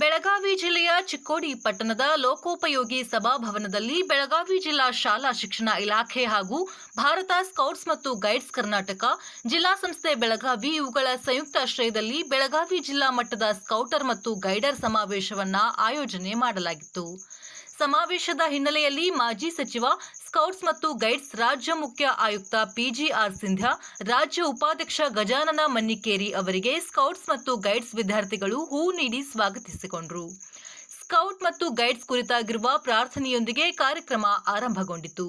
ಬೆಳಗಾವಿ ಜಿಲ್ಲೆಯ ಚಿಕ್ಕೋಡಿ ಪಟ್ಟಣದ ಲೋಕೋಪಯೋಗಿ ಸಭಾಭವನದಲ್ಲಿ ಬೆಳಗಾವಿ ಜಿಲ್ಲಾ ಶಾಲಾ ಶಿಕ್ಷಣ ಇಲಾಖೆ ಹಾಗೂ ಭಾರತ ಸ್ಕೌಟ್ಸ್ ಮತ್ತು ಗೈಡ್ಸ್ ಕರ್ನಾಟಕ ಜಿಲ್ಲಾ ಸಂಸ್ಥೆ ಬೆಳಗಾವಿ ಇವುಗಳ ಸಂಯುಕ್ತಾಶ್ರಯದಲ್ಲಿ ಬೆಳಗಾವಿ ಜಿಲ್ಲಾ ಮಟ್ಟದ ಸ್ಕೌಟರ್ ಮತ್ತು ಗೈಡರ್ ಸಮಾವೇಶವನ್ನು ಆಯೋಜನೆ ಮಾಡಲಾಗಿತ್ತು. ಸಮಾವೇಶದ ಹಿನ್ನೆಲೆಯಲ್ಲಿ ಮಾಜಿ ಸಚಿವ ಸ್ಕೌಟ್ಸ್ ಮತ್ತು ಗೈಡ್ಸ್ ರಾಜ್ಯ ಮುಖ್ಯ ಆಯುಕ್ತ ಪಿಜಿಆರ್ ಸಿಂಧ್ಯಾ, ರಾಜ್ಯ ಉಪಾಧ್ಯಕ್ಷ ಗಜಾನನ ಮನ್ನಿಕೇರಿ ಅವರಿಗೆ ಸ್ಕೌಟ್ಸ್ ಮತ್ತು ಗೈಡ್ಸ್ ವಿದ್ಯಾರ್ಥಿಗಳು ಹೂ ನೀಡಿ ಸ್ವಾಗತಿಸಿಕೊಂಡರು. ಸ್ಕೌಟ್ ಮತ್ತು ಗೈಡ್ಸ್ ಕುರಿತಾಗಿರುವ ಪ್ರಾರ್ಥನೆಯೊಂದಿಗೆ ಕಾರ್ಯಕ್ರಮ ಆರಂಭಗೊಂಡಿತು.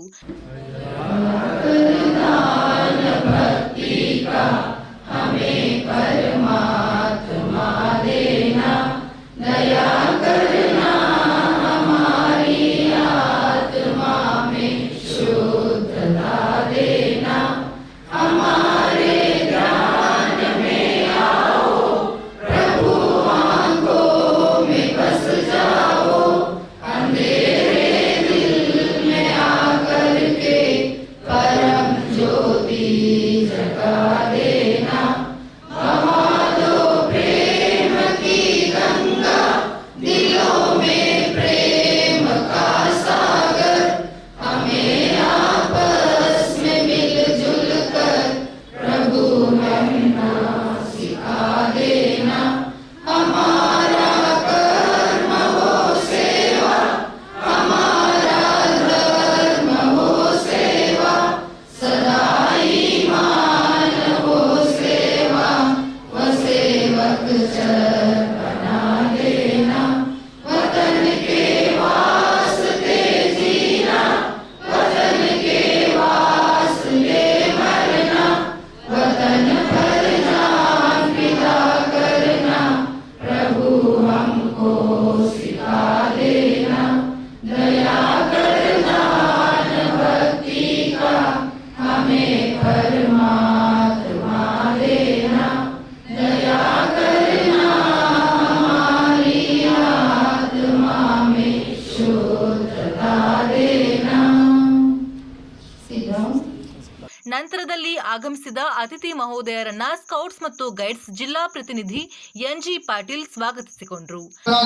ನಂತರದಲ್ಲಿ ಆಗಮಿಸಿದ ಅತಿಥಿ ಮಹೋದಯರನ್ನ ಸ್ಕೌಟ್ಸ್ ಮತ್ತು ಗೈಡ್ಸ್ ಜಿಲ್ಲಾ ಪ್ರತಿನಿಧಿ ಎನ್ಜಿ ಪಾಟೀಲ್ ಸ್ವಾಗತಿಸಿಕೊಂಡರು.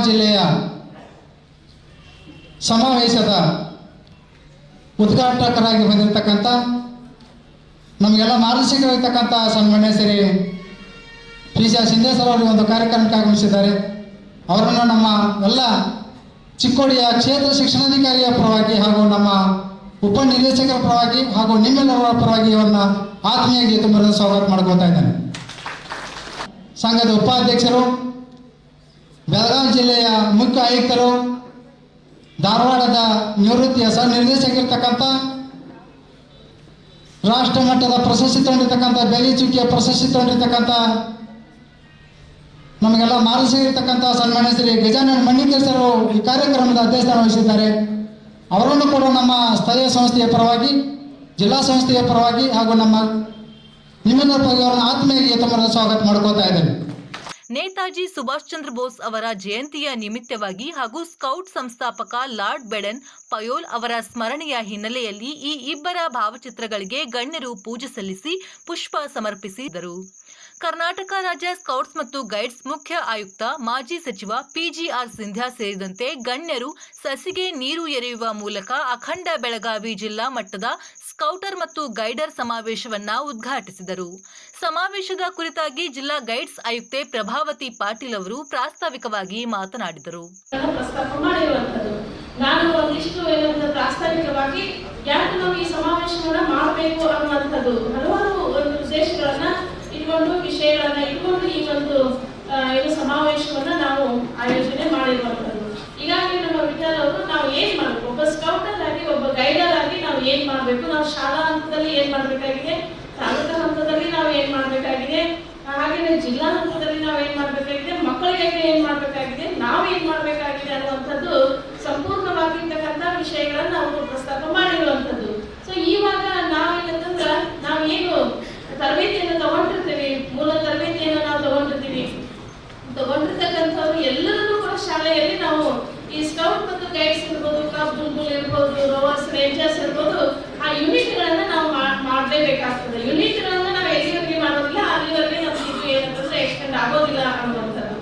ಜಿಲ್ಲೆಯ ಸಮಾವೇಶದ ಉದ್ಘಾಟಕರಾಗಿ ಬಂದಿರತಕ್ಕಂಥ ನಮಗೆಲ್ಲ ಮಾರ್ಗದರ್ಶಕರಾಗಿರ್ತಕ್ಕಂಥ ಸನ್ಮಾನ್ಯ ಶ್ರೀ ಪಿಜಿಆರ್ ಸಿಂಧ್ಯಾ ಸರ್ ಅವರು ಒಂದು ಕಾರ್ಯಕ್ರಮಕ್ಕೆ ಆಗಮಿಸಿದ್ದಾರೆ. ಅವರನ್ನು ನಮ್ಮ ಎಲ್ಲ ಚಿಕ್ಕೋಡಿಯ ಕ್ಷೇತ್ರ ಶಿಕ್ಷಣಾಧಿಕಾರಿಯ ಪರವಾಗಿ ಹಾಗೂ ನಮ್ಮ ಉಪನಿರ್ದೇಶಕರ ಪರವಾಗಿ ಹಾಗೂ ನಿಮ್ಮೆಲ್ಲರ ಪರವಾಗಿ ಅವರನ್ನ ಆತ್ಮೀಯವಾಗಿ ತುಂಬ ಸ್ವಾಗತ ಮಾಡ್ಕೋತಾ ಇದ್ದೇನೆ. ಸಂಘದ ಉಪಾಧ್ಯಕ್ಷರು, ಬೆಳಗಾವಿ ಜಿಲ್ಲೆಯ ಮುಖ್ಯ ಆಯುಕ್ತರು, ಧಾರವಾಡದ ನಿವೃತ್ತಿಯ ಸಹ ನಿರ್ದೇಶಕರಿರ್ತಕ್ಕಂಥ ರಾಷ್ಟ್ರ ಮಟ್ಟದ ಪ್ರಶಸ್ತಿ ತಗೊಂಡಿರ್ತಕ್ಕಂಥ ಬೆಲಿಚುಕ್ಕಿಯ ಪ್ರಶಸ್ತಿ ತಗೊಂಡಿರ್ತಕ್ಕಂಥ ನಮಗೆಲ್ಲ ಮಾರ್ಗದರ್ಶಕರಿರ್ತಕ್ಕಂಥ ಸನ್ಮಾನ್ಯ ಶ್ರೀ ಗಜಾನನ ಮನ್ನಿಕೇರಿ ಸರ್ ಈ ಕಾರ್ಯಕ್ರಮದ ಅಧ್ಯಕ್ಷತೆ ವಹಿಸಿದ್ದಾರೆ. ಅವರನ್ನು ಕೂಡ ನಮ್ಮ ಸ್ಥಳೀಯ ಸಂಸ್ಥೆಯ ಪರವಾಗಿ, ಜಿಲ್ಲಾ ಸಂಸ್ಥೆಯ ಪರವಾಗಿ ಹಾಗೂ ನಮ್ಮ ನಿಮ್ಮೆಲ್ಲರ ಪರವಾಗಿ ಅವರನ್ನು ಆತ್ಮೀಯವಾಗಿ ತಮ್ಮನ್ನು ಸ್ವಾಗತ ಮಾಡ್ಕೋತಾ ಇದ್ದೇನೆ. ನೇತಾಜಿ ಸುಭಾಷ್ ಚಂದ್ರ ಬೋಸ್ ಅವರ ಜಯಂತಿಯ ನಿಮಿತ್ತವಾಗಿ ಹಾಗೂ ಸ್ಕೌಟ್ ಸಂಸ್ಥಾಪಕ ಲಾರ್ಡ್ ಬೆಡನ್ ಪಯೋಲ್ ಅವರ ಸ್ಮರಣೆಯ ಹಿನ್ನೆಲೆಯಲ್ಲಿ ಈ ಇಬ್ಬರ ಭಾವಚಿತ್ರಗಳಿಗೆ ಗಣ್ಯರು ಪೂಜೆ ಸಲ್ಲಿಸಿ ಪುಷ್ಪ ಸಮರ್ಪಿಸಿದರು. ಕರ್ನಾಟಕ ರಾಜ್ಯ ಸ್ಕೌಟ್ಸ್ ಮತ್ತು ಗೈಡ್ಸ್ ಮುಖ್ಯ ಆಯುಕ್ತ, ಮಾಜಿ ಸಚಿವ ಪಿಜಿಆರ್ ಸಿಂಧ್ಯಾ ಸೇರಿದಂತೆ ಗಣ್ಯರು ಸಸಿಗೆ ನೀರು ಎರೆಯುವ ಮೂಲಕ ಅಖಂಡ ಬೆಳಗಾವಿ ಜಿಲ್ಲಾ ಮಟ್ಟದ ಸ್ಕೌಟರ್ ಮತ್ತು ಗೈಡರ್ ಸಮಾವೇಶವನ್ನ ಉದ್ಘಾಟಿಸಿದರು. ಸಮಾವೇಶದ ಕುರಿತಾಗಿ ಜಿಲ್ಲಾ ಗೈಡ್ಸ್ ಆಯುಕ್ತೆ ಪ್ರಭಾವತಿ ಪಾಟೀಲ್ ಅವರು ಪ್ರಾಸ್ತಾವಿಕವಾಗಿ ಮಾತನಾಡಿದರು. ನಾನು ಒಂದಿಷ್ಟು ಪ್ರಾಸ್ತಾವಿಕವಾಗಿ ಯಾಕೆ ನಾವು ಈ ಸಮಾವೇಶವನ್ನ ಮಾಡಬೇಕು ಅನ್ನುವಂಥದ್ದು ಹಲವಾರು ಒಂದು ಉದ್ದೇಶಗಳನ್ನ ಇಟ್ಕೊಂಡು, ವಿಷಯಗಳನ್ನ ಇಟ್ಕೊಂಡು ಈ ಒಂದು ಸಮಾವೇಶವನ್ನ ನಾವು ಆಯೋಜನೆ ಮಾಡಿರುವಂಥದ್ದು. ಈಗಾಗಲೇ ನಮ್ಮ ವಿದ್ಯಾರ್ಥಿಗಳು ನಾವು ಏನ್ ಮಾಡಬೇಕು, ಒಬ್ಬ ಸ್ಕೌಟರ್ ಆಗಿ, ಒಬ್ಬ ಗೈಡರ್ ಆಗಿ ನಾವು ಏನ್ ಮಾಡಬೇಕು, ನಾವು ಶಾಲಾ ಹಂತದಲ್ಲಿ ಏನ್ ಮಾಡಬೇಕಾಗಿದೆ, ತಾಲೂಕಾ ಹಂತದಲ್ಲಿ ನಾವು ಏನ್ ಮಾಡಬೇಕಾಗಿದೆ, ಹಾಗೆಯೇ ಜಿಲ್ಲಾ ಹಂತದಲ್ಲಿ ನಾವು ಏನ್ ಮಾಡಬೇಕಾಗಿದೆ, ಮಕ್ಕಳಿಗೆ ಏನ್ ಮಾಡಬೇಕಾಗಿದೆ, ನಾವು ಏನ್ ಮಾಡಬೇಕಾಗಿದೆ ಅನ್ನುವಂಥದ್ದು ಸಂಪೂರ್ಣವಾಗಿರ್ತಕ್ಕಂಥ ವಿಷಯಗಳನ್ನ ಅವರು ಪ್ರಸ್ತಾಪ ಮಾಡಿರುವಂಥದ್ದು. ಸೊ ಇವಾಗ ನಾವೇನಂತಂದ್ರೆ ನಾವು ಏನು ತರಬೇತಿಯನ್ನು ತಗೊಂಡಿರ್ತೀವಿ, ಮೂಲ ತರಬೇತಿಯನ್ನು ನಾವು ತಗೊಂಡಿರ್ತಕ್ಕಂಥವ್ರು ಎಲ್ಲರನ್ನೂ ಕೂಡ ಶಾಲೆಯಲ್ಲಿ ನಾವು ಈ ಸ್ಕೌಟ್ ಮತ್ತು ಗೈಡ್ಸ್ ಇರ್ಬೋದು, ಕ್ಲಬ್ ಬುಲ್ಬುಲ್ ಇರ್ಬೋದು, ರೋವರ್ಸ್, ರೇಂಜರ್ಸ್ ಇರ್ಬೋದು, ಆ ಯೂನಿಟ್ಗಳನ್ನ ನಾವು ಮಾಡಲೇಬೇಕಾಗ್ತದೆ. ಯೂನಿಟ್ಗಳನ್ನ ನಾವು ಎಲ್ಲಿವರೆಗೆ ಮಾಡೋದಿಲ್ಲ ಅಲ್ಲಿವರೆಗೆ ನಮ್ಗೆ ಇದು ಏನಂತಂದ್ರೆ ಎಕ್ಸ್ಟೆಂಡ್ ಆಗೋದಿಲ್ಲ ಅನ್ನುವಂಥದ್ದು.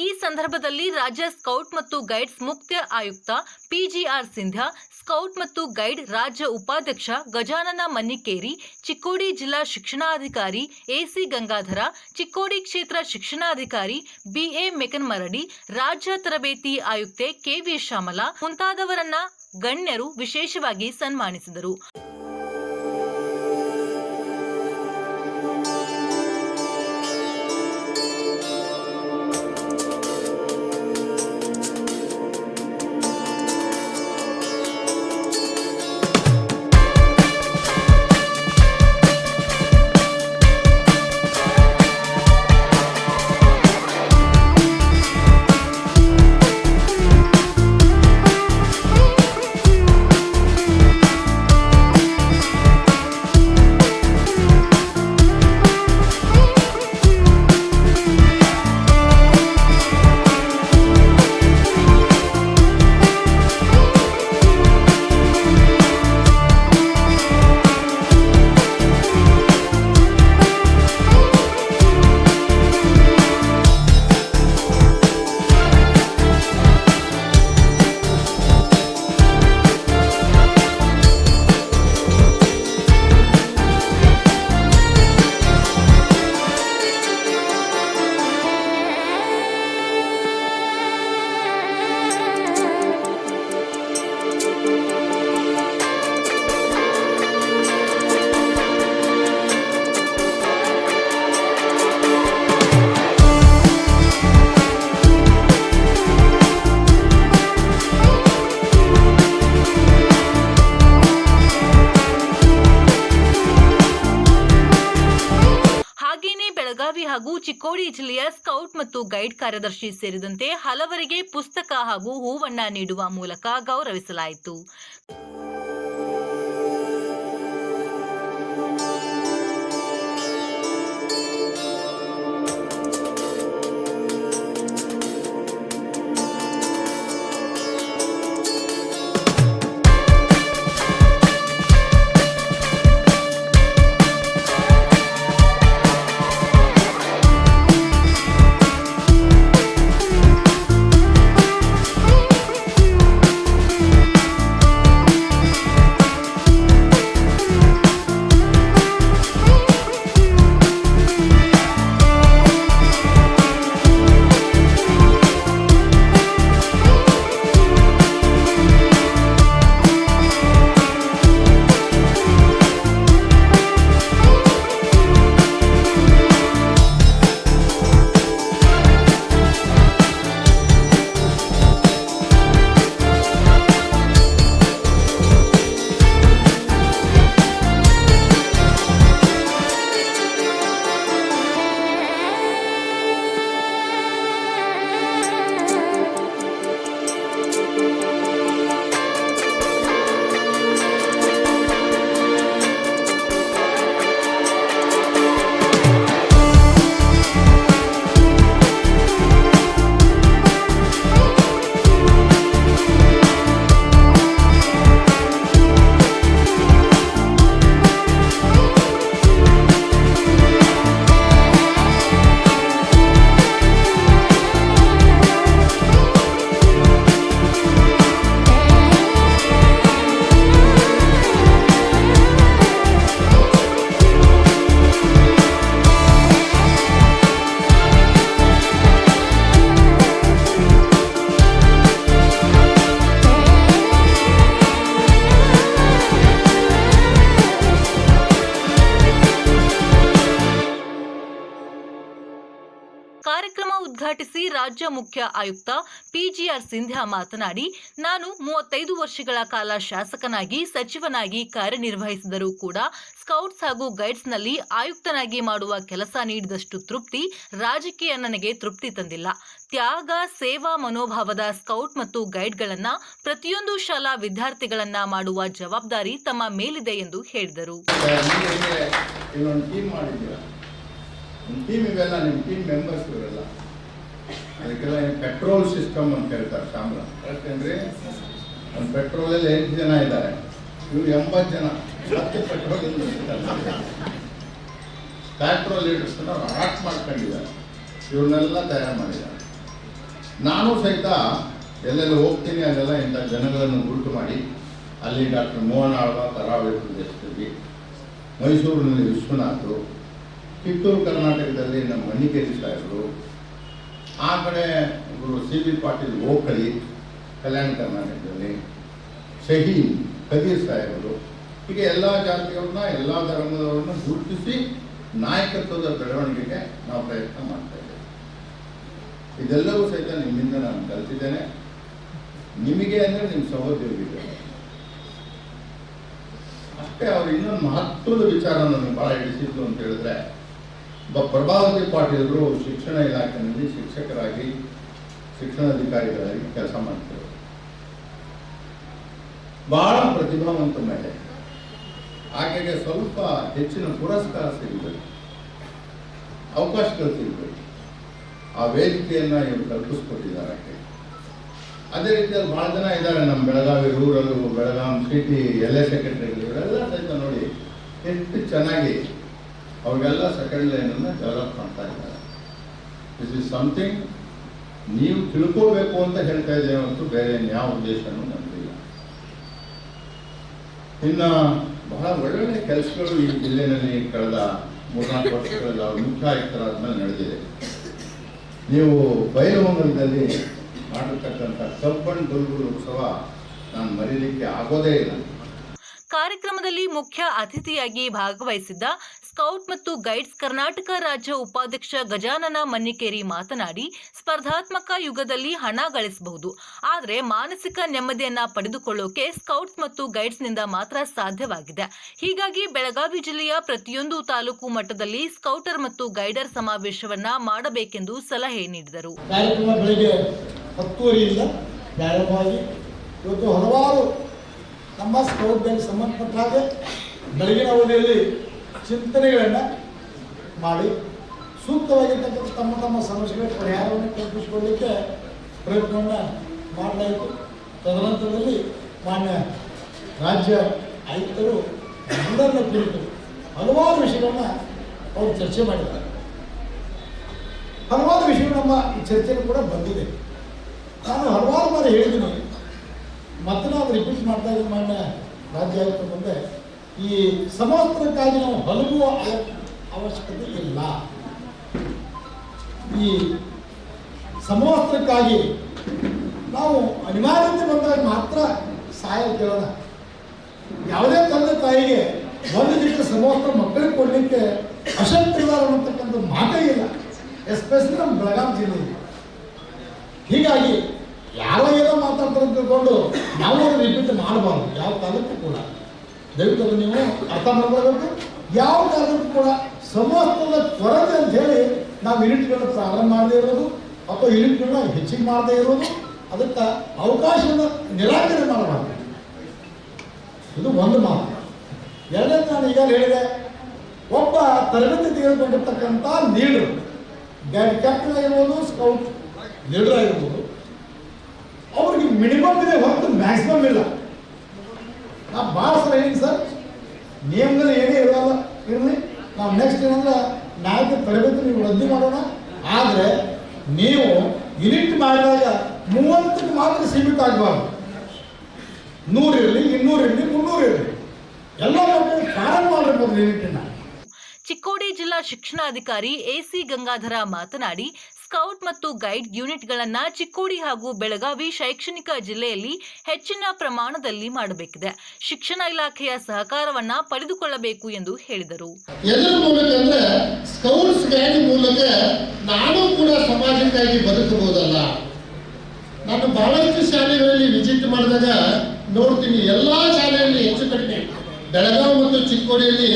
ಈ ಸಂದರ್ಭ ಸಂದರ್ಭದಲ್ಲಿ ರಾಜ್ಯ ಸ್ಕೌಟ್ ಮತ್ತು ಗೈಡ್ಸ್ ಮುಖ್ಯ ಆಯುಕ್ತ ಪಿಜಿಆರ್ ಸಿಂಧ್ಯಾ, ಸ್ಕೌಟ್ ಮತ್ತು ಗೈಡ್ ರಾಜ್ಯ ಉಪಾಧ್ಯಕ್ಷ ಗಜಾನನ ಮನ್ನಿಕೇರಿ, ಚಿಕ್ಕೋಡಿ ಜಿಲ್ಲಾ ಶಿಕ್ಷಣಾಧಿಕಾರಿ ಎಸಿ ಗಂಗಾಧರ, ಚಿಕ್ಕೋಡಿ ಕ್ಷೇತ್ರ ಶಿಕ್ಷಣಾಧಿಕಾರಿ ಬಿಎ ಮೆಕನ್ಮರಡಿ, ರಾಜ್ಯ ತರಬೇತಿ ಆಯುಕ್ತೆ ಕೆವಿ ಶ್ಯಾಮಲಾ ಮುಂತಾದವರನ್ನ ಗಣ್ಯರು ವಿಶೇಷವಾಗಿ ಸನ್ಮಾನಿಸಿದರು. ಬೆಳಗಾವಿ ಹಾಗೂ ಚಿಕ್ಕೋಡಿ ಜಿಲ್ಲೆಯ ಸ್ಕೌಟ್ ಮತ್ತು ಗೈಡ್ ಕಾರ್ಯದರ್ಶಿ ಸೇರಿದಂತೆ ಹಲವರಿಗೆ ಪುಸ್ತಕ ಹಾಗೂ ಹೂವನ್ನ ನೀಡುವ ಮೂಲಕ ಗೌರವಿಸಲಾಯಿತು. ಕಾರ್ಯಕ್ರಮ ಉದ್ಘಾಟಿಸಿ ರಾಜ್ಯ ಮುಖ್ಯ ಆಯುಕ್ತ ಪಿಜಿಆರ್ ಸಿಂಧ್ಯಾ ಮಾತನಾಡಿ, ನಾನು 35 ವರ್ಷಗಳ ಕಾಲ ಶಾಸಕನಾಗಿ ಸಚಿವನಾಗಿ ಕಾರ್ಯನಿರ್ವಹಿಸಿದರೂ ಕೂಡ ಸ್ಕೌಟ್ಸ್ ಹಾಗೂ ಗೈಡ್ಸ್ನಲ್ಲಿ ಆಯುಕ್ತನಾಗಿ ಮಾಡುವ ಕೆಲಸ ನೀಡಿದಷ್ಟು ತೃಪ್ತಿ ರಾಜಕೀಯ ನನಗೆ ತೃಪ್ತಿ ತಂದಿಲ್ಲ. ತ್ಯಾಗ ಸೇವಾ ಮನೋಭಾವದ ಸ್ಕೌಟ್ ಮತ್ತು ಗೈಡ್ಗಳನ್ನ ಪ್ರತಿಯೊಂದು ಶಾಲಾ ವಿದ್ಯಾರ್ಥಿಗಳನ್ನ ಮಾಡುವ ಜವಾಬ್ದಾರಿ ತಮ್ಮ ಮೇಲಿದೆ ಎಂದು ಹೇಳಿದರು. ಟೀಮ್ ಇವೆಲ್ಲ ನಿಮ್ಮ ಟೀಮ್ ಮೆಂಬರ್ಸ್ ಇವರೆಲ್ಲ ಅದಕ್ಕೆಲ್ಲ ಪೆಟ್ರೋಲ್ ಸಿಸ್ಟಮ್ ಅಂತ ಹೇಳ್ತಾರೆ ಶಾಮಲ. ಯಾಕೆಂದರೆ ಒಂದು ಪೆಟ್ರೋಲಲ್ಲಿ 8 ಜನ ಇದ್ದಾರೆ, ಇವರು 80 ಜನ 10 ಪೆಟ್ರೋಲ್ ಪೆಟ್ರೋಲ್ ಲೀಡರ್ಸ್ನ ಅವ್ರು ಆರ್ಟ್ ಮಾಡ್ಕೊಂಡಿದ್ದಾರೆ, ಇವ್ರನ್ನೆಲ್ಲ ತಯಾರು ಮಾಡಿದ್ದಾರೆ. ನಾನು ಸಹಿತ ಎಲ್ಲೆಲ್ಲ ಹೋಗ್ತೀನಿ ಅಲ್ಲೆಲ್ಲ ಇಂಥ ಜನಗಳನ್ನು ಗುರುತು ಮಾಡಿ, ಅಲ್ಲಿ ಡಾಕ್ಟರ್ ಮೋಹನ್ ಆಳ್ವ ಕರಾವಳಿ ಪ್ರದೇಶದಲ್ಲಿ, ಮೈಸೂರಿನಲ್ಲಿ ವಿಶ್ವನಾಥ್, ಕಿತ್ತೂರು ಕರ್ನಾಟಕದಲ್ಲಿ ನಮ್ಮ ಮನ್ನಿಕೇರಿ ಸಾಹೇಬರು, ಆ ಕಡೆ ಸಿ ಬಿ ಪಾಟೀಲ್ ಓಕಳಿ ಕಲ್ಯಾಣ ಕರ್ನಾಟಕದಲ್ಲಿ, ಶಹೀದ್ ಕದೀರ್ ಸಾಹೇಬರು, ಹೀಗೆ ಎಲ್ಲ ಜಾತಿಗಳನ್ನ ಎಲ್ಲ ಧರ್ಮದವರನ್ನು ಗುರುತಿಸಿ ನಾಯಕತ್ವದ ಬೆಳವಣಿಗೆಗೆ ನಾವು ಪ್ರಯತ್ನ ಮಾಡ್ತಾ ಇದ್ದೇವೆ. ಇದೆಲ್ಲವೂ ಸಹಿತ ನಿಮ್ಮಿಂದ ನಾನು ಕಲಿತಿದ್ದೇನೆ. ನಿಮಗೆ ಅಂದರೆ ನಿಮ್ಮ ಸಹೋದ್ಯೋಗಿಗಳು ಅಷ್ಟೇ. ಅವರು ಇನ್ನೊಂದು ಮಹತ್ವದ ವಿಚಾರ ನನಗೆ ಭಾಳ ಹಿಡಿಸಿದ್ದು ಅಂತ ಹೇಳಿದ್ರೆ, ಪ್ರಭಾವತಿ ಪಾಟೀಲರು ಶಿಕ್ಷಣ ಇಲಾಖೆಯಲ್ಲಿ ಶಿಕ್ಷಕರಾಗಿ, ಶಿಕ್ಷಣಾಧಿಕಾರಿಗಳಾಗಿ ಕೆಲಸ ಮಾಡ್ತಾರೆ. ಬಹಳ ಪ್ರತಿಭಾವಂತ ಮಹಿಳೆ. ಆಕೆಗೆ ಸ್ವಲ್ಪ ಹೆಚ್ಚಿನ ಪುರಸ್ಕಾರ ಸಿಗಬೇಕು, ಅವಕಾಶಗಳು ಸಿಗಬೇಕು. ಆ ವೇದಿಕೆಯನ್ನು ಇವರು ಕಲ್ಪಿಸ್ಕೊಟ್ಟಿದ್ದಾರೆ ಆಕೆ. ಅದೇ ರೀತಿಯಲ್ಲಿ ಭಾಳ ಜನ ಇದ್ದಾರೆ ನಮ್ಮ Belagavi rural, Belgaum city LA ಸೆಕ್ರೆಟರಿಗಳು, ಇವರೆಲ್ಲ ಸಹಿತ ನೋಡಿ ಎಷ್ಟು ಚೆನ್ನಾಗಿ ಅವ್ರಿಗೆಲ್ಲ ಸೆಕೆಂಡ್ ಲೈನನ್ನು ಡೆವಲಪ್ ಮಾಡ್ತಾ ಇದ್ದಾರೆ. ದಿಸ್ ಇಸ್ ಸಮಥಿಂಗ್ ನೀವು ತಿಳ್ಕೋಬೇಕು ಅಂತ ಹೇಳ್ತಾ ಇದ್ದೇವೆ ಹೊರತು ಬೇರೆ ಯಾವ ಉದ್ದೇಶನೂ ನಮಗಿಲ್ಲ. ಇನ್ನು ಬಹಳ ಒಳ್ಳೊಳ್ಳೆ ಕೆಲಸಗಳು ಈ ಜಿಲ್ಲೆಯಲ್ಲಿ ಕಳೆದ 3-4 ವರ್ಷಗಳಲ್ಲಿ ಅವರು ಮುಖ್ಯ ಆಯುಕ್ತರಾದ್ಮೇಲೆ ನಡೆದಿದೆ. ನೀವು ಬೈಲಹೊಂಗಲದಲ್ಲಿ ಮಾಡಿರ್ತಕ್ಕಂಥ ಕಬ್ಬನ್ ದುರ್ಗದ ಉತ್ಸವ ನಾನು ಮರೀಲಿಕ್ಕೆ ಆಗೋದೇ ಇಲ್ಲ. ಕಾರ್ಯಕ್ರಮದಲ್ಲಿ ಮುಖ್ಯ ಅತಿಥಿಯಾಗಿ ಭಾಗವಹಿಸಿದ್ದ ಸ್ಕೌಟ್ ಮತ್ತು ಗೈಡ್ಸ್ ಕರ್ನಾಟಕ ರಾಜ್ಯ ಉಪಾಧ್ಯಕ್ಷ ಗಜಾನನ ಮನ್ನಿಕೇರಿ ಮಾತನಾಡಿ, ಸ್ಪರ್ಧಾತ್ಮಕ ಯುಗದಲ್ಲಿ ಹಣ ಗಳಿಸಬಹುದು, ಆದರೆ ಮಾನಸಿಕ ನೆಮ್ಮದಿಯನ್ನ ಪಡೆದುಕೊಳ್ಳೋಕೆ ಸ್ಕೌಟ್ಸ್ ಮತ್ತು ಗೈಡ್ಸ್ನಿಂದ ಮಾತ್ರ ಸಾಧ್ಯವಾಗಿದೆ. ಹೀಗಾಗಿ ಬೆಳಗಾವಿ ಜಿಲ್ಲೆಯ ಪ್ರತಿಯೊಂದು ತಾಲೂಕು ಮಟ್ಟದಲ್ಲಿ ಸ್ಕೌಟರ್ ಮತ್ತು ಗೈಡರ್ ಸಮಾವೇಶವನ್ನ ಮಾಡಬೇಕೆಂದು ಸಲಹೆ ನೀಡಿದರು. ಕಾರ್ಯಕ್ರಮ ಬೆಳಗ್ಗೆ 10:30ರಿಂದ ಪ್ರಾರಂಭವಾಗಿ ಇವತ್ತು ಹಲವಾರು ನಮ್ಮ ಸ್ಕೌಟ್ ಗೈಡ್ ಸಂಬಂಧಪಟ್ಟ ಹಾಗೆ ಬೆಳಗಿನ ಅವಧಿಯಲ್ಲಿ ಚಿಂತನೆಗಳನ್ನು ಮಾಡಿ ಸೂಕ್ತವಾಗಿರ್ತಕ್ಕಂಥ ತಮ್ಮ ಸಮಸ್ಯೆಗಳ ಪರಿಹಾರವನ್ನು ಕಲ್ಪಿಸಿಕೊಳ್ಳಲಿಕ್ಕೆ ಪ್ರಯತ್ನವನ್ನು ಮಾಡಲಾಯಿತು. ತದನಂತರದಲ್ಲಿ ಮಾನ್ಯ ರಾಜ್ಯ ಆಯುಕ್ತರು ಎಲ್ಲರನ್ನ ಕುರಿತು ಹಲವಾರು ವಿಷಯಗಳನ್ನ ಅವರು ಚರ್ಚೆ ಮಾಡಿದ್ದಾರೆ. ಹಲವಾರು ವಿಷಯಗಳು ನಮ್ಮ ಈ ಚರ್ಚೆಯಲ್ಲಿ ಕೂಡ ಬಂದಿದೆ. ನಾನು ಹಲವಾರು ಬಾರಿ ಹೇಳಿದ್ದೀನಿ, ಮತ್ತೆ ನಾವು ರಿಪೀಟ್ ಮಾಡ್ತಾ ಇದ್ದೀನಿ ಮಾನ್ಯ ರಾಜ್ಯ ಆಯುಕ್ತರ ಮುಂದೆ, ಈ ಸಮವಸ್ತ್ರಕ್ಕಾಗಿ ನಾವು ಹಲಗುವ ಅವಶ್ಯಕತೆ ಇಲ್ಲ. ಈ ಸಮವಸ್ತ್ರಕ್ಕಾಗಿ ನಾವು ಅನಿವಾರ್ಯತೆ ಬಂದಾಗ ಮಾತ್ರ ಸಹಾಯ ಕೇಳೋಣ. ಯಾವುದೇ ತಂದೆ ತಾಯಿಗೆ ಒಂದು ರೀತಿಯ ಸಮವಸ್ತ್ರ ಮಕ್ಕಳಿಗೆ ಕೊಡಲಿಕ್ಕೆ ಅಶಕ್ತಿದಾರ ಅನ್ನತಕ್ಕಂಥ ಮಾತೇ ಇಲ್ಲ, ಎಸ್ಪೆಷಲಿ ನಮ್ಮ ಬೆಳಗಾವಿ ಜಿಲ್ಲೆಯಲ್ಲಿ. ಹೀಗಾಗಿ ಯಾರೋ ಏನೋ ಮಾತಾಡ್ತಾರೆ ಅಂತ ತಿಳ್ಕೊಂಡು ನಾವು ರಿಪೀಟ್ ಮಾಡಬಾರ್ದು ಯಾವ ಕಾಲಕ್ಕೂ ಕೂಡ. ದಯವಿಟ್ಟು ನೀವು ಅರ್ಥ ಮಾಡಬೇಕು. ಯಾವ ಕಾಲಕ್ಕೂ ಕೂಡ ಸಮವಸ್ತ್ರದ ಕೊರತೆ ಅಂತ ಹೇಳಿ ನಾವು ಯೂನಿಟ್ಗಳನ್ನ ಪ್ರಾರಂಭ ಮಾಡದೇ ಇರೋದು ಅಥವಾ ಯೂನಿಟ್ಗಳನ್ನ ಹೆಚ್ಚಿಗೆ ಮಾಡದೇ ಇರೋದು, ಅದಕ್ಕೆ ಅವಕಾಶವನ್ನು ನಿರಾಕರಣೆ ಮಾಡಬಾರ್ದು. ಇದು ಒಂದು ಮಾತು. ಎರಡನೇ, ನಾನು ಈಗ ಹೇಳಿದೆ, ಒಬ್ಬ ತರಬೇತಿ ತೆಗೆದುಕೊಂಡಿರ್ತಕ್ಕಂಥ ಲೀಡರ್, ಗೈಡ್ ಕ್ಯಾಪ್ಟನ್ ಆಗಿರ್ಬೋದು, ಸ್ಕೌಟ್ ಲೀಡರ್ ಆಗಿರ್ಬೋದು, ಅವ್ರಿಗೆ ಮಿನಿಮಮ್ ಇದೆ ಹೊರತು ಮ್ಯಾಕ್ಸಿಮಮ್ ಇಲ್ಲ. ನಾವು ಭಾಳ ಸಲ ಹೇಳಿ ಸರ್, ನಿಯಮದಲ್ಲಿ ಏನೇ ಇರೋಲ್ಲ ಇರಲಿ, ನಾವು ನೆಕ್ಸ್ಟ್ ಏನಂದ್ರೆ ನಾಯಕ ತರಬೇತಿ ನೀವು ವೃದ್ಧಿ ಮಾಡೋಣ. ಆದರೆ ನೀವು ಯೂನಿಟ್ ಮಾಡಿದಾಗ 30ಕ್ಕೆ ಮಾತ್ರ ಸೀಮಿತ ಆಗಬಾರ್ದು. 100 ಇರಲಿ, 200 ಇರಲಿ, 300 ಇರಲಿ, ಎಲ್ಲ ಮಕ್ಕಳು ಪ್ರಾರಂಭ ಮಾಡಿರ್ಬೋದು ಯೂನಿಟನ್ನು. ಚಿಕ್ಕೋಡಿ ಜಿಲ್ಲಾ ಶಿಕ್ಷಣಾಧಿಕಾರಿ AC ಗಂಗಾಧರ ಮಾತನಾಡಿ, ಸ್ಕೌಟ್ ಮತ್ತು ಗೈಡ್ ಯೂನಿಟ್ಗಳನ್ನು ಚಿಕ್ಕೋಡಿ ಹಾಗೂ ಬೆಳಗಾವಿ ಶೈಕ್ಷಣಿಕ ಜಿಲ್ಲೆಯಲ್ಲಿ ಹೆಚ್ಚಿನ ಪ್ರಮಾಣದಲ್ಲಿ ಮಾಡಬೇಕಿದೆ. ಶಿಕ್ಷಣ ಇಲಾಖೆಯ ಸಹಕಾರವನ್ನ ಪಡೆದುಕೊಳ್ಳಬೇಕು ಎಂದು ಹೇಳಿದರು. ಎಲ್ಲರ ಮೂಲಕ ಅಂದ್ರೆ ಸ್ಕೌಟ್ಸ್ ಗೈಡ್ ಮೂಲಕ ನಾನು ಕೂಡ ಸಮಾಜಕ್ಕಾಗಿ ಬದುಕಬಹುದಲ್ಲ. ನಾನು ಬಹಳಷ್ಟು ಶಾಲೆಗಳಲ್ಲಿ ವಿಸಿಟ್ ಮಾಡಿದಾಗ ನೋಡ್ತೀನಿ, ಎಲ್ಲಾ ಶಾಲೆಯಲ್ಲಿ ಹೆಚ್ಚು ಕಡಿಮೆ ಬೆಳಗಾವಿ ಮತ್ತು ಚಿಕ್ಕೋಡಿಯಲ್ಲಿ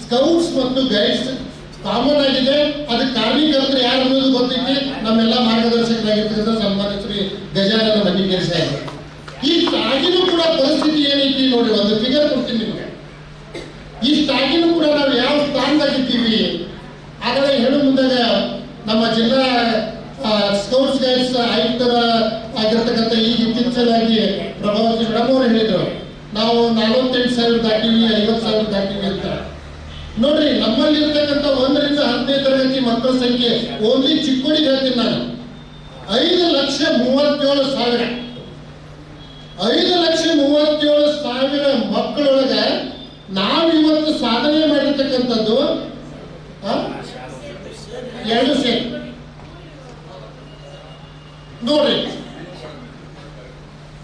ಸ್ಕೌಟ್ಸ್ ಮತ್ತು ಗೈಡ್ಸ್ ಕಾಮನ್ ಆಗಿದೆ. ಅದಕ್ಕೆ ಕಾರಣೀಕರ್ತರು ಯಾರು ಅನ್ನೋದು ಗೊತ್ತೈತಿ. ನಮ್ಮೆಲ್ಲ ಮಾರ್ಗದರ್ಶಕರಾಗಿರ್ತಕ್ಕಂಥ ಸನ್ಮಾನ್ಯ ಶ್ರೀ ಗಜಾನನ ಮನ್ನಿಕೇರಿ ಸಾಹೇಬರು. ಇಷ್ಟಾಗಿನೂ ಕೂಡ ಪರಿಸ್ಥಿತಿ ಏನೈತಿ ನೋಡಿ, ಒಂದು ಫಿಗರ್ ಕೊಡ್ತೀನಿ ನಿಮಗೆ. ಇಷ್ಟಾಗಿನೂ ಕೂಡ ನಾವು ಯಾವ ಸ್ಥಾನದಾಗಿದ್ದೀವಿ ಆಗಲೇ ಹೇಳು ಮುಂದಾಗ ನಮ್ಮ ಜಿಲ್ಲಾ ಸ್ಕೌಟ್ಸ್ ಗೈಡ್ಸ್ ಆಯುಕ್ತರ ಆಗಿರ್ತಕ್ಕಂಥ ಈಗ ಇತ್ತೀಚೆಗಾಗಿ ಪ್ರಭಾವತಿ ಮೇಡಮ್ ಅವರು ಹೇಳಿದ್ರು, ನಾವು 48,000 ದಾಟಿವಿ, 50,000 ದಾಟಿವಿ ಅಂತ. ನೋಡ್ರಿ, ನಮ್ಮಲ್ಲಿ ಇರ್ತಕ್ಕಂಥ 1ರಿಂದ 10ನೇ ತರಗತಿ ಮಕ್ಕಳ ಸಂಖ್ಯೆ ಓನ್ಲಿ ಚಿಕ್ಕೋಡಿಗೆ ಹೇಳ್ತೀನಿ ನಾನು, 5,37,000 5,37,000 ಮಕ್ಕಳೊಳಗೆ ನಾವಿವತ್ತು ಸಾಧನೆ ಮಾಡಿರ್ತಕ್ಕಂಥದ್ದು 2 ಸೇರಿ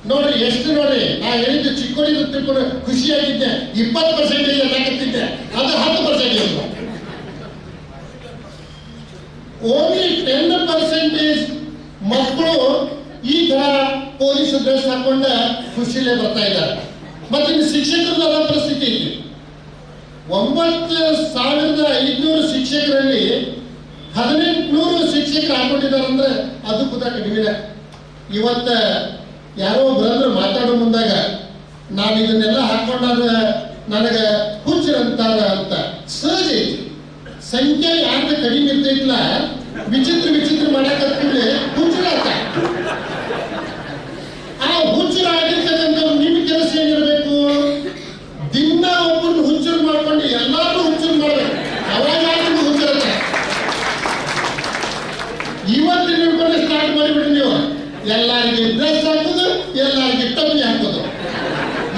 ನೋಡ್ರಿ ಎಷ್ಟು ನೋಡ್ರಿ. ನಾ ಹೇಳಿದ್ದು ಚಿಕ್ಕೋಡಿ ತಿಳ್ಕೊಂಡು ಖುಷಿಯಾಗಿದ್ದೆ, 20% ಹಾಕತ್ತಿದ್ದೆ, ಅದು 10%. ಓನ್ಲಿ 10% ಮಕ್ಕಳು ಈ ತರ ಪೊಲೀಸ್ ಡ್ರೆಸ್ ಹಾಕೊಂಡ ಖುಷಿಲೇ ಬರ್ತಾ ಇದ್ದಾರೆ. ಮತ್ತೆ ಇನ್ನು ಶಿಕ್ಷಕರದ ಪರಿಸ್ಥಿತಿ ಐತಿ. 9,500 ಶಿಕ್ಷಕರಲ್ಲಿ 1,800 ಶಿಕ್ಷಕರು ಹಾಕೊಂಡಿದ್ದಾರೆ ಅಂದ್ರೆ ಅದು ಕೂಡ ಕಡಿಮೆ. ಇವತ್ತ ಯಾರೋ ಒಬ್ಬರಂದ್ರೆ ಮಾತಾಡೋ ಮುಂದಾಗ ನಾನು ಇದನ್ನೆಲ್ಲ ಹಾಕೊಂಡಾಗ ನನಗೆ ಹುಚ್ಚರಂತಾರ ಅಂತ ಸಹಜ ಐತಿ. ಸಂಖ್ಯೆ ಯಾರ್ದು ಕಡಿಮೆ ಇರ್ತೈತಿಲ್ಲ, ವಿಚಿತ್ರ ಮಾಡಕತ್ತಿದ್ರೆ ಹುಚ್ಚರಾಗ್ತ. ಆ ಹುಚ್ಚರಾಗಿರ್ತಕ್ಕಂಥವ್ರು ನಿಮ್ಮ ಕೆಲಸ ಏನಿರಬೇಕು? ದಿನ ಒಬ್ಬರನ್ನು ಹುಚ್ಚರು ಮಾಡ್ಕೊಂಡು ಎಲ್ಲಾರು ಹುಚ್ಚರು ಮಾಡ್ಬೇಕು. ಅವಾಗ ಹುಚ್ಚರತ್ತೆ. ಇವತ್ತು ನಿಮ್ಕೊಂಡು ಸ್ಟಾರ್ಟ್ ಮಾಡಿಬಿಡಿ ನೀವು. ಎಲ್ಲರಿಗೆ ಡ್ರೆಸ್ ಹಾಕೋದು, ಎಲ್ಲರಿಗೆ ಟಪ್ಪಿ ಹಾಕೋದು.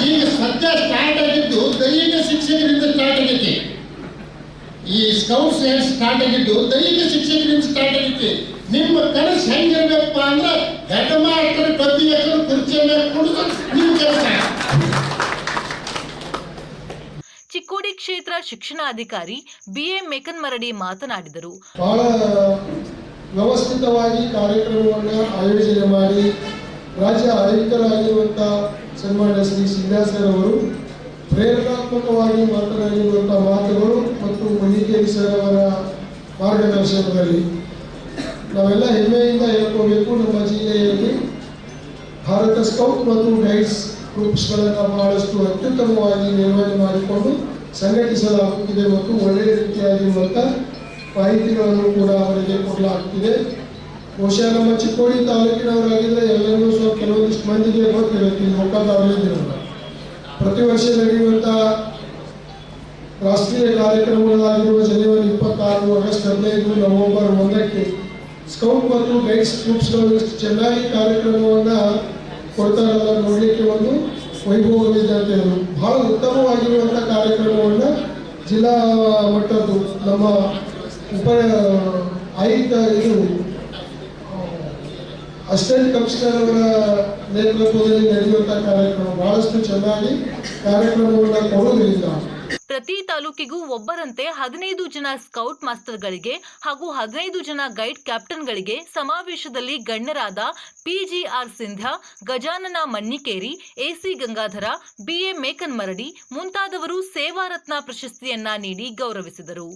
ಈಗ ಸದ್ಯ ಸ್ಟಾರ್ಟ್ ಆಗಿದ್ದು ದೈಹಿಕ ಶಿಕ್ಷಕರಿಂದ ಸ್ಟಾರ್ಟ್ ಆಗೈತಿ. ಈ ಸ್ಕೌಟ್ಸ್ ಸ್ಟಾರ್ಟ್ ಆಗಿದ್ದು ದೈಹಿಕ ಶಿಕ್ಷಕರಿಂದ ಸ್ಟಾರ್ಟ್ ಆಗೈತಿ. ನಿಮ್ಮ ಕನಸು ಹೆಂಗಿರ್ಬೇಕಪ್ಪ ಅಂದ್ರೆ ಹೆಡ್ ಮಾಸ್ಟರ್ ಟಪ್ಪಿ ಹಾಕೋದು, ಕುರ್ಚಿ ಮೇಲೆ ಕುಡಿದು ನಿಮ್ಮ ಕೆಲಸ. ಚಿಕ್ಕೋಡಿ ಕ್ಷೇತ್ರ ಶಿಕ್ಷಣಾಧಿಕಾರಿ BA ಮೇಕನ್ಮರಡಿ ಮಾತನಾಡಿದರು. ಬಹಳ ವ್ಯವಸ್ಥಿತವಾಗಿ ಕಾರ್ಯಕ್ರಮವನ್ನು ಆಯೋಜನೆ ಮಾಡಿ ರಾಜ್ಯ ಆಯುಕ್ತರಾಗಿರುವಂಥ ಸನ್ಮಾನ್ಯ ಶ್ರೀ ಸಿಂಧ್ಯಾಸರ್ ಅವರು ಪ್ರೇರಣಾತ್ಮಕವಾಗಿ ಮಾತನಾಡಿರುವಂಥ ಮಾತುಗಳು ಮತ್ತು ಮಣಿಕೇರಿ ಸರ್ ಅವರ ಮಾರ್ಗದರ್ಶನದಲ್ಲಿ ನಾವೆಲ್ಲ ಹೆಮ್ಮೆಯಿಂದ ಹೇಳ್ಕೋಬೇಕು. ನಮ್ಮ ಜಿಲ್ಲೆಯಲ್ಲಿ ಭಾರತ ಸ್ಕೌಟ್ ಮತ್ತು ಗೈಡ್ಸ್ ಗ್ರೂಪ್ಸ್ಗಳನ್ನು ಬಹಳಷ್ಟು ಅತ್ಯುತ್ತಮವಾಗಿ ನಿರ್ವಹಣೆ ಮಾಡಿಕೊಂಡು ಸಂಘಟಿಸಲಾಗುತ್ತಿದೆ ಮತ್ತು ಒಳ್ಳೆಯ ರೀತಿಯಾಗಿರುವಂಥ ಮಾಹಿತಿಗಳನ್ನು ಕೂಡ ಅವರಿಗೆ ಕೊಡಲಾಗ್ತಿದೆ. ಬಹುಶಃ ನಮ್ಮ ಚಿಕ್ಕೋಡಿ ತಾಲೂಕಿನವರಾಗಿದ್ದರೆ ಎಲ್ಲರಿಗೂ ಸ್ವಲ್ಪ ಕೆಲವೊಂದಿಷ್ಟು ಮಂದಿಗೆ ಗೊತ್ತಿರುತ್ತೆ ಈ ಮುಖಾಂತರ. ಪ್ರತಿ ವರ್ಷ ನಡೆಯುವಂಥ ರಾಷ್ಟ್ರೀಯ ಕಾರ್ಯಕ್ರಮಗಳಾಗಿರುವ ಜನವರಿ 26, ಆಗಸ್ಟ್ 15, ನವೆಂಬರ್ 1ಕ್ಕೆ ಸ್ಕೌಟ್ ಮತ್ತು ಗೈಡ್ಸ್ ಗ್ರೂಪ್ಸ್ಗಳು ಚೆನ್ನಾಗಿ ಕಾರ್ಯಕ್ರಮವನ್ನು ಕೊಡ್ತಾರಲ್ಲ, ನೋಡಲಿಕ್ಕೆ ಒಂದು ವೈಭವವಿದೆ ಅಂತ ಹೇಳಿ ಬಹಳ ಉತ್ತಮವಾಗಿರುವಂಥ ಕಾರ್ಯಕ್ರಮವನ್ನು ಜಿಲ್ಲಾ ಮಟ್ಟದ್ದು ನಮ್ಮ ಅಸಿಸ್ಟೆಂಟ್ ಕಮಿಷನರ್ ಅವರ ನೇತೃತ್ವದಲ್ಲಿ ನಡೆಯುವಂಥ ಕಾರ್ಯಕ್ರಮ ಬಹಳಷ್ಟು ಚೆನ್ನಾಗಿ ಕಾರ್ಯಕ್ರಮವನ್ನು ಕೊಡೋದ್ರಿಂದ ಪ್ರತಿ ತಾಲೂಕಿಗೂ ಒಬ್ಬರಂತೆ 15 ಜನ ಸ್ಕೌಟ್ ಮಾಸ್ಟರ್ಗಳಿಗೆ ಹಾಗೂ 15 ಜನ ಗೈಡ್ ಕ್ಯಾಪ್ಟನ್ಗಳಿಗೆ ಸಮಾವೇಶದಲ್ಲಿ ಗಣ್ಯರಾದ PGR Scindia, Gajanana Mannikeri, AC Gangadhara, BA ಮೇಕನ್ಮರಡಿ ಮುಂತಾದವರು ಸೇವಾ ರತ್ನ ಪ್ರಶಸ್ತಿಯನ್ನ ನೀಡಿ ಗೌರವಿಸಿದರು.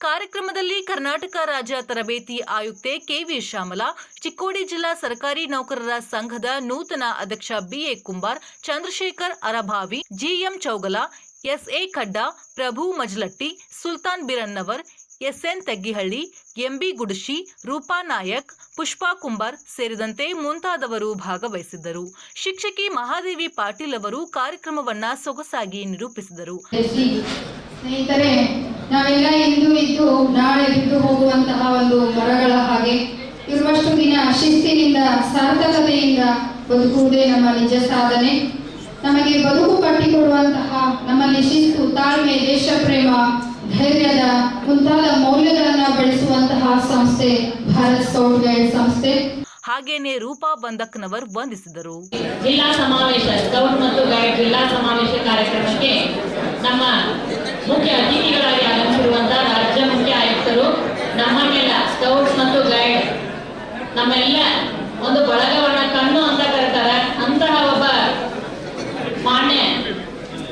ಕಾರ್ಯಕ್ರಮದಲ್ಲಿ ಕರ್ನಾಟಕ ರಾಜ್ಯ ತರಬೇತಿ ಆಯುಕ್ತೆ ಕೆವಿ ಶ್ಯಾಮಲಾ, ಚಿಕ್ಕೋಡಿ ಜಿಲ್ಲಾ ಸರ್ಕಾರಿ ನೌಕರರ ಸಂಘದ ನೂತನ ಅಧ್ಯಕ್ಷ BA Kumbar, Chandrashekhar Arabhavi, GM Chougala, SA Khadda, Prabhu Majalatti, Sultan Birannavar, SN Teggihalli, MB Gudashi, Roopa Nayak, Pushpa Kumbar ಸೇರಿದಂತೆ ಮುಂತಾದವರು ಭಾಗವಹಿಸಿದ್ದರು. ಶಿಕ್ಷಕಿ ಮಹಾದೇವಿ ಪಾಟೀಲ್ ಅವರು ಕಾರ್ಯಕ್ರಮವನ್ನ ಸೊಗಸಾಗಿ ನಿರೂಪಿಸಿದರು. ಸ್ನೇಹಿತರೆ, ನಾವೆಲ್ಲ ಇಂದು ಇದ್ದು ನಾಳೆ ಬಿದ್ದು ಹೋಗುವಂತಹ ಒಂದು ಮರಗಳ ಹಾಗೆ ಇರುವಷ್ಟು ದಿನ ಶಿಸ್ತಿನಿಂದ ಸಾರ್ಥಕತೆಯಿಂದ ಬದುಕುವುದೇ ನಮ್ಮ ನಿಜ ಸಾಧನೆ. ನಮಗೆ ಬದುಕು ಕಟ್ಟಿಕೊಡುವಂತಹ ನಮ್ಮಲ್ಲಿ ಶಿಸ್ತು, ತಾಳ್ಮೆ, ದೇಶ ಪ್ರೇಮ, ಧೈರ್ಯದ ಮುಂತಾದ ಮೌಲ್ಯಗಳನ್ನು ಬೆಳೆಸುವಂತಹ ಸಂಸ್ಥೆ ಭಾರತ್ ಸ್ಕೌಟ್ ಗೈಡ್ ಸಂಸ್ಥೆ. ಹಾಗೇನೆ ರೂಪಾ ಬಂದಕ್ನವರ್ ವಂದಿಸಿದರು. ಜಿಲ್ಲಾ ಸಮಾವೇಶ ಸ್ಕೌಟ್ ಮತ್ತು ಗೈಡ್ ಜಿಲ್ಲಾ ಸಮಾವೇಶ ಕಾರ್ಯಕ್ರಮಕ್ಕೆ ನಮ್ಮ ಮುಖ್ಯ ಅತಿಥಿಗಳಾಗಿ ಆಗಮಿಸಿರುವಂತಹ ರಾಜ್ಯ ಮುಖ್ಯ ಆಯುಕ್ತರು, ನಮ್ಮನ್ನೆಲ್ಲ ಸ್ಕೌಟ್ಸ್ ಮತ್ತು ಗೈಡ್ ನಮ್ಮೆಲ್ಲ ಒಂದು ಬಳಗವನ್ನ ಕಣ್ಣು ಅಂತ ಕರೀತಾರೆ. ಅಂತಹ ಒಬ್ಬ ಮಾನ್ಯ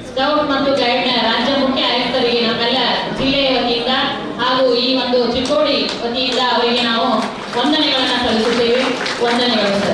ಸ್ಕೌಟ್ ಮತ್ತು ಗೈಡ್ನ ರಾಜ್ಯ ಮುಖ್ಯ ಆಯುಕ್ತರಿಗೆ ನಮ್ಮೆಲ್ಲ ಜಿಲ್ಲೆಯ ವತಿಯಿಂದ ಹಾಗೂ ಈ ಒಂದು ಚಿಕ್ಕೋಡಿ ವತಿಯಿಂದ ಅವರಿಗೆ ನಾವು ವಂದನೆಗಳನ್ನು ಸಲ್ಲಿಸುತ್ತೇವೆ. ವಂದನೆಗಳು.